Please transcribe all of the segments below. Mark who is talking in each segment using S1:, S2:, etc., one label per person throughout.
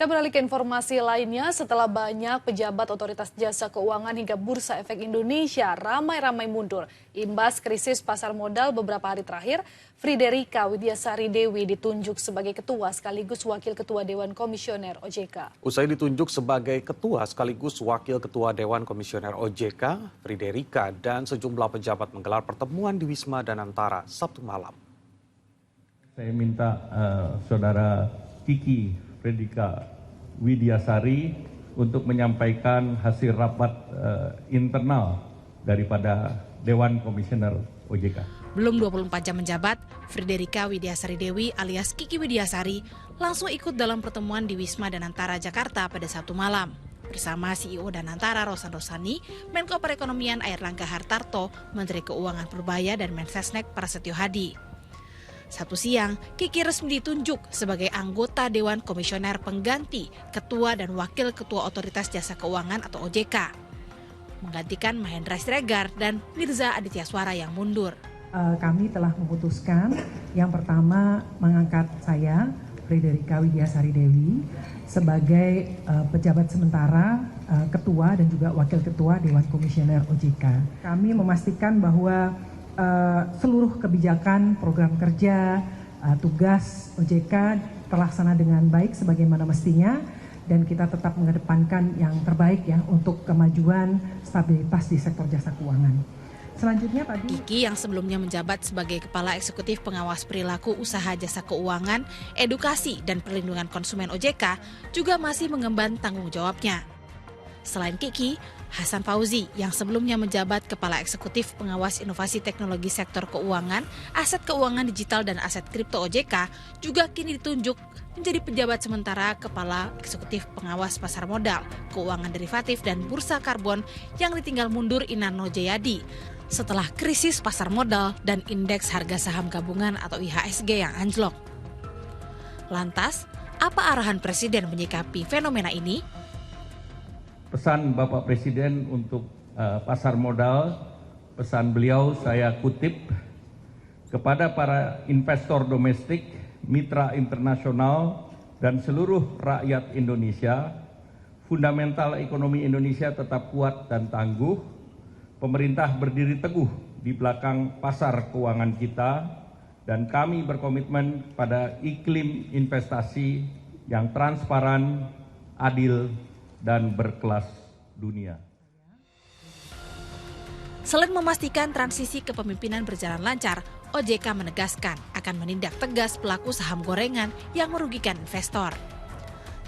S1: Kita beralih ke informasi lainnya, setelah banyak pejabat otoritas jasa keuangan hingga Bursa Efek Indonesia ramai-ramai mundur. Imbas krisis pasar modal beberapa hari terakhir, Friederika Widiasari Dewi ditunjuk sebagai ketua sekaligus wakil ketua Dewan Komisioner OJK.
S2: Usai ditunjuk sebagai ketua sekaligus wakil ketua Dewan Komisioner OJK, Friederika dan sejumlah pejabat menggelar pertemuan di Wisma Danantara Sabtu malam.
S3: Saya minta saudara Kiki Friederika Widiasari untuk menyampaikan hasil rapat internal daripada Dewan Komisioner OJK.
S4: Belum 24 jam menjabat, Friederika Widiasari Dewi alias Kiki Widiasari langsung ikut dalam pertemuan di Wisma Danantara Jakarta pada Sabtu malam. Bersama CEO Danantara Rosan Rosani, Menko Perekonomian Airlangga Hartarto, Menteri Keuangan Purbaya dan Mensesnek Prasetyo Hadi. Sabtu siang, Kiki resmi ditunjuk sebagai anggota Dewan Komisioner pengganti Ketua dan Wakil Ketua Otoritas Jasa Keuangan atau OJK, menggantikan Mahendra Siregar dan Mirza Aditya Suara yang mundur.
S5: Kami telah memutuskan yang pertama mengangkat saya, Friederika Widiasari Dewi, sebagai pejabat sementara Ketua dan juga Wakil Ketua Dewan Komisioner OJK. Kami memastikan bahwa seluruh kebijakan, program kerja, tugas OJK terlaksana dengan baik sebagaimana mestinya dan kita tetap mengedepankan yang terbaik ya untuk kemajuan stabilitas di sektor jasa keuangan. Selanjutnya tadi
S4: Kiki yang sebelumnya menjabat sebagai Kepala Eksekutif Pengawas Perilaku Usaha Jasa Keuangan, Edukasi dan Perlindungan Konsumen OJK juga masih mengemban tanggung jawabnya. Selain Kiki, Hasan Fauzi yang sebelumnya menjabat Kepala Eksekutif Pengawas Inovasi Teknologi Sektor Keuangan, Aset Keuangan Digital dan Aset Kripto OJK juga kini ditunjuk menjadi pejabat sementara Kepala Eksekutif Pengawas Pasar Modal, Keuangan Derivatif dan Bursa Karbon yang ditinggal mundur Inarno Jayadi setelah krisis pasar modal dan indeks harga saham gabungan atau IHSG yang anjlok. Lantas, apa arahan Presiden menyikapi fenomena ini?
S3: Pesan Bapak Presiden untuk pasar modal, pesan beliau saya kutip, kepada para investor domestik, mitra internasional, dan seluruh rakyat Indonesia, fundamental ekonomi Indonesia tetap kuat dan tangguh, pemerintah berdiri teguh di belakang pasar keuangan kita, dan kami berkomitmen pada iklim investasi yang transparan, adil, dan berkelas dunia.
S4: Selain memastikan transisi kepemimpinan berjalan lancar, OJK menegaskan akan menindak tegas pelaku saham gorengan yang merugikan investor.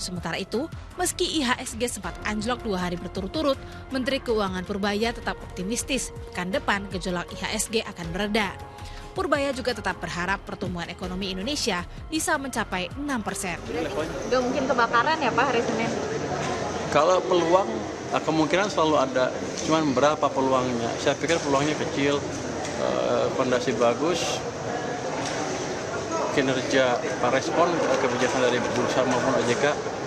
S4: Sementara itu, meski IHSG sempat anjlok 2 hari berturut-turut, Menteri Keuangan Purbaya tetap optimistis pekan depan gejolak IHSG akan mereda. Purbaya juga tetap berharap pertumbuhan ekonomi Indonesia bisa mencapai 6%.
S6: Gak mungkin kebakaran ya Pak hari Senin?
S7: Kalau peluang, kemungkinan selalu ada, cuman berapa peluangnya? Saya pikir peluangnya kecil, fondasi bagus, kinerja respon kebijakan dari bursa maupun OJK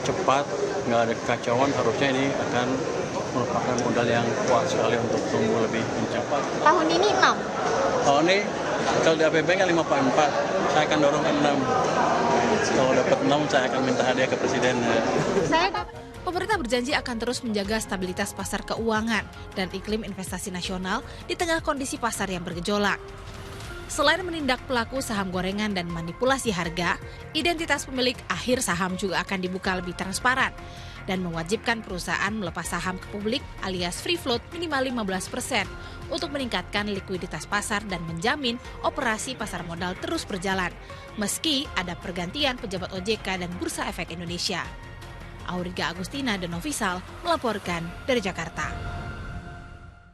S7: cepat, nggak ada kekacauan, harusnya ini akan merupakan modal yang kuat sekali untuk tumbuh lebih kencang.
S6: Tahun ini 6?
S7: Tahun ini, kalau di APBN kan 5,4, saya akan dorong ke 6. Kalau dapat 6, saya akan minta hadiah ke Presiden.
S4: Pemerintah berjanji akan terus menjaga stabilitas pasar keuangan dan iklim investasi nasional di tengah kondisi pasar yang bergejolak. Selain menindak pelaku saham gorengan dan manipulasi harga, identitas pemilik akhir saham juga akan dibuka lebih transparan dan mewajibkan perusahaan melepas saham ke publik alias free float minimal 15% untuk meningkatkan likuiditas pasar dan menjamin operasi pasar modal terus berjalan, meski ada pergantian pejabat OJK dan Bursa Efek Indonesia. Auriga Agustina dan Novisal melaporkan dari Jakarta.